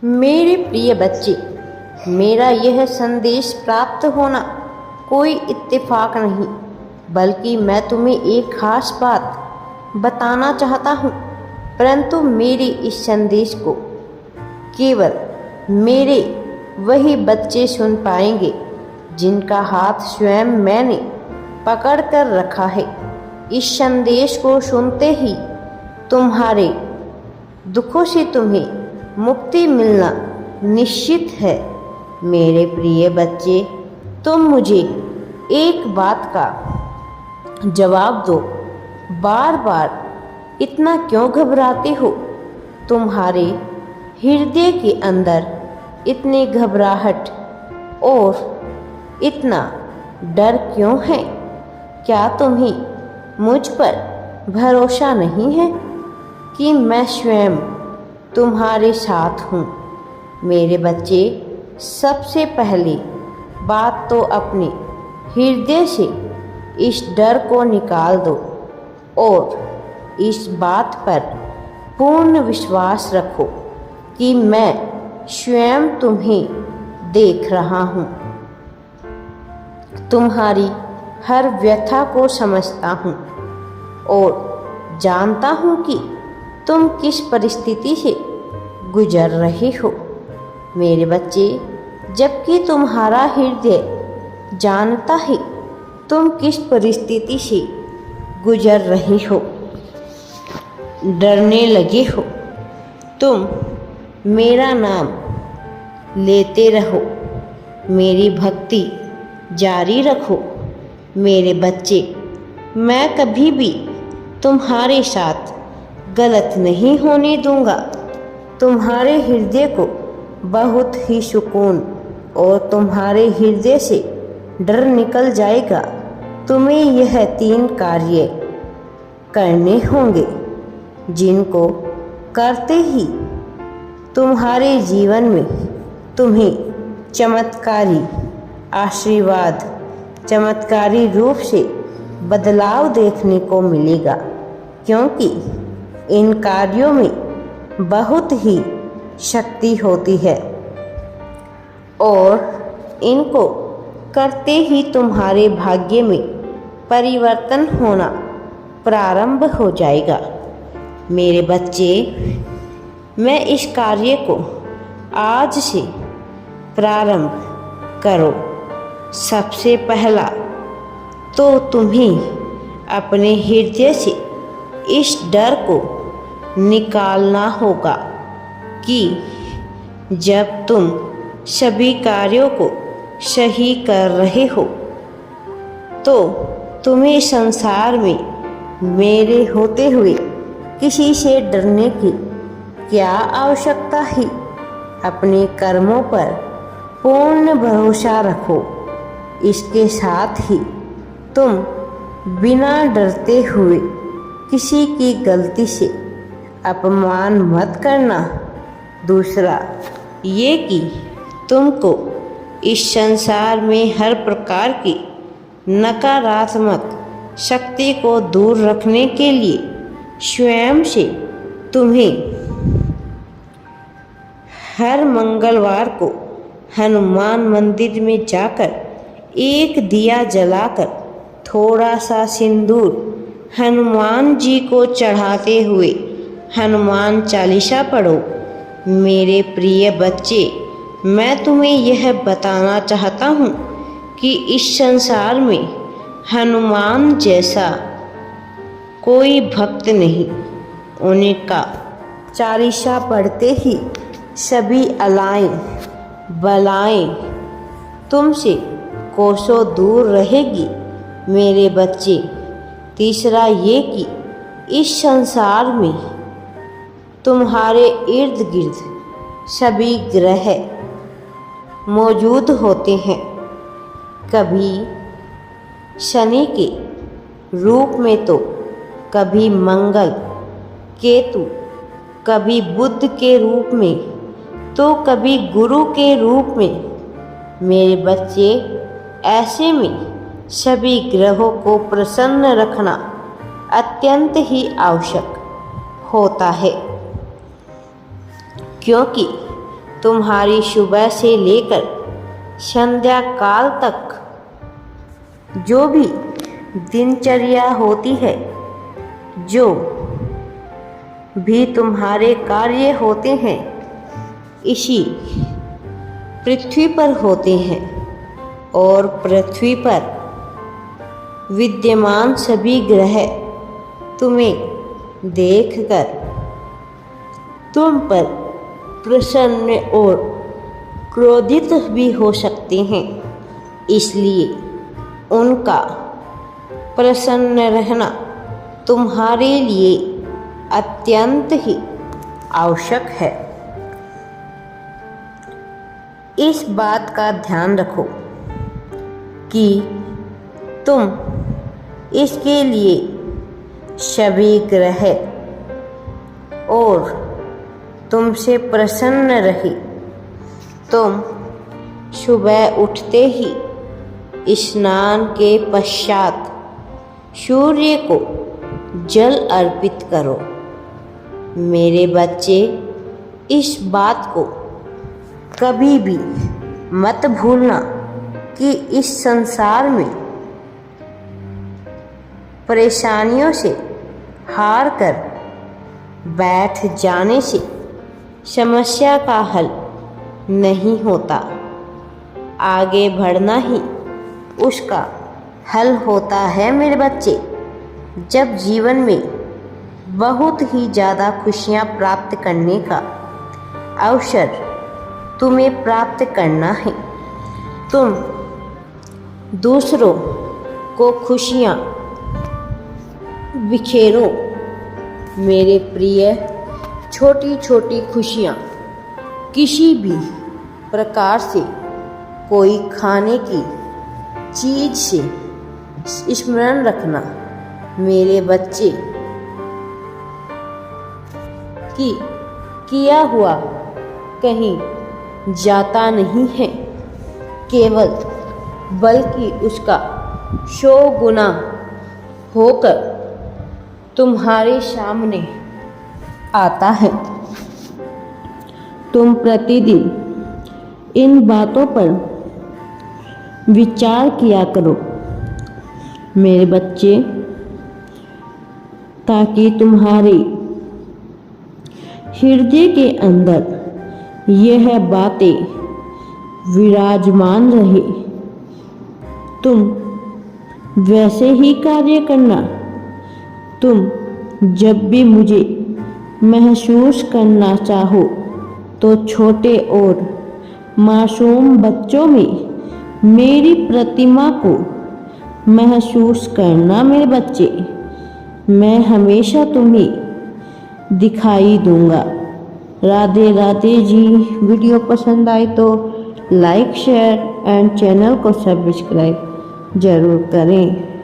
मेरे प्रिय बच्चे, मेरा यह संदेश प्राप्त होना कोई इत्तेफाक नहीं, बल्कि मैं तुम्हें एक खास बात बताना चाहता हूँ। परंतु मेरे इस संदेश को केवल मेरे वही बच्चे सुन पाएंगे जिनका हाथ स्वयं मैंने पकड़ कर रखा है। इस संदेश को सुनते ही तुम्हारे दुखों से तुम्हें मुक्ति मिलना निश्चित है। मेरे प्रिय बच्चे, तुम मुझे एक बात का जवाब दो, बार बार इतना क्यों घबराते हो? तुम्हारे हृदय के अंदर इतनी घबराहट और इतना डर क्यों है? क्या तुम्हें मुझ पर भरोसा नहीं है कि मैं स्वयं तुम्हारे साथ हूँ? मेरे बच्चे, सबसे पहली बात तो अपने हृदय से इस डर को निकाल दो और इस बात पर पूर्ण विश्वास रखो कि मैं स्वयं तुम्हें देख रहा हूँ, तुम्हारी हर व्यथा को समझता हूँ और जानता हूँ कि तुम किस परिस्थिति से गुजर रहे हो। मेरे बच्चे, जबकि तुम्हारा हृदय जानता है तुम किस परिस्थिति से गुजर रहे हो, डरने लगे हो, तुम मेरा नाम लेते रहो, मेरी भक्ति जारी रखो। मेरे बच्चे, मैं कभी भी तुम्हारे साथ गलत नहीं होने दूंगा। तुम्हारे हृदय को बहुत ही सुकून और तुम्हारे हृदय से डर निकल जाएगा। तुम्हें यह 3 कार्य करने होंगे जिनको करते ही तुम्हारे जीवन में तुम्हें चमत्कारी आशीर्वाद, चमत्कारी रूप से बदलाव देखने को मिलेगा, क्योंकि इन कार्यों में बहुत ही शक्ति होती है और इनको करते ही तुम्हारे भाग्य में परिवर्तन होना प्रारंभ हो जाएगा। मेरे बच्चे, मैं इस कार्य को आज से प्रारंभ करो। सबसे पहला तो तुम्हें अपने हृदय से इस डर को निकालना होगा कि जब तुम सभी कार्यों को सही कर रहे हो तो तुम्हें संसार में मेरे होते हुए किसी से डरने की क्या आवश्यकता है। अपने कर्मों पर पूर्ण भरोसा रखो। इसके साथ ही तुम बिना डरते हुए किसी की गलती से अपमान मत करना। दूसरा ये कि तुमको इस संसार में हर प्रकार की नकारात्मक शक्ति को दूर रखने के लिए स्वयं से तुम्हें हर मंगलवार को हनुमान मंदिर में जाकर एक दिया जलाकर थोड़ा सा सिंदूर हनुमान जी को चढ़ाते हुए हनुमान चालीसा पढ़ो। मेरे प्रिय बच्चे, मैं तुम्हें यह बताना चाहता हूँ कि इस संसार में हनुमान जैसा कोई भक्त नहीं। उनका चालीसा पढ़ते ही सभी अलाएं बलाएं तुमसे कोसों दूर रहेगी। मेरे बच्चे, तीसरा ये कि इस संसार में तुम्हारे इर्द गिर्द सभी ग्रह मौजूद होते हैं। कभी शनि के रूप में तो कभी मंगल, केतु, कभी बुध के रूप में तो कभी गुरु के रूप में। मेरे बच्चे, ऐसे में सभी ग्रहों को प्रसन्न रखना अत्यंत ही आवश्यक होता है, क्योंकि तुम्हारी सुबह से लेकर संध्या काल तक जो भी दिनचर्या होती है, जो भी तुम्हारे कार्य होते हैं, इसी पृथ्वी पर होते हैं और पृथ्वी पर विद्यमान सभी ग्रह तुम्हें देखकर तुम पर प्रसन्न और क्रोधित भी हो सकते हैं। इसलिए उनका प्रसन्न रहना तुम्हारे लिए अत्यंत ही आवश्यक है। इस बात का ध्यान रखो कि तुम इसके लिए सभी ग्रह और तुमसे प्रसन्न रहे। तुम सुबह उठते ही स्नान के पश्चात सूर्य को जल अर्पित करो। मेरे बच्चे, इस बात को कभी भी मत भूलना कि इस संसार में परेशानियों से हार कर बैठ जाने से समस्या का हल नहीं होता। आगे बढ़ना ही उसका हल होता है मेरे बच्चे। जब जीवन में बहुत ही ज़्यादा खुशियाँ प्राप्त करने का अवसर तुम्हें प्राप्त करना है, तुम दूसरों को खुशियाँ बिखेरो। मेरे प्रिय, छोटी छोटी खुशियाँ किसी भी प्रकार से, कोई खाने की चीज़ से स्मरण रखना मेरे बच्चे कि किया हुआ कहीं जाता नहीं है, केवल बल्कि उसका 100 गुना होकर तुम्हारे सामने आता है। तुम प्रतिदिन इन बातों पर विचार किया करो मेरे बच्चे, ताकि तुम्हारे हृदय के अंदर यह बातें विराजमान रहे। तुम वैसे ही कार्य करना। तुम जब भी मुझे महसूस करना चाहो तो छोटे और मासूम बच्चों में मेरी प्रतिमा को महसूस करना मेरे बच्चे। मैं हमेशा तुम्हें दिखाई दूंगा। राधे राधे जी। वीडियो पसंद आए तो लाइक, शेयर एंड चैनल को सब्सक्राइब जरूर करें।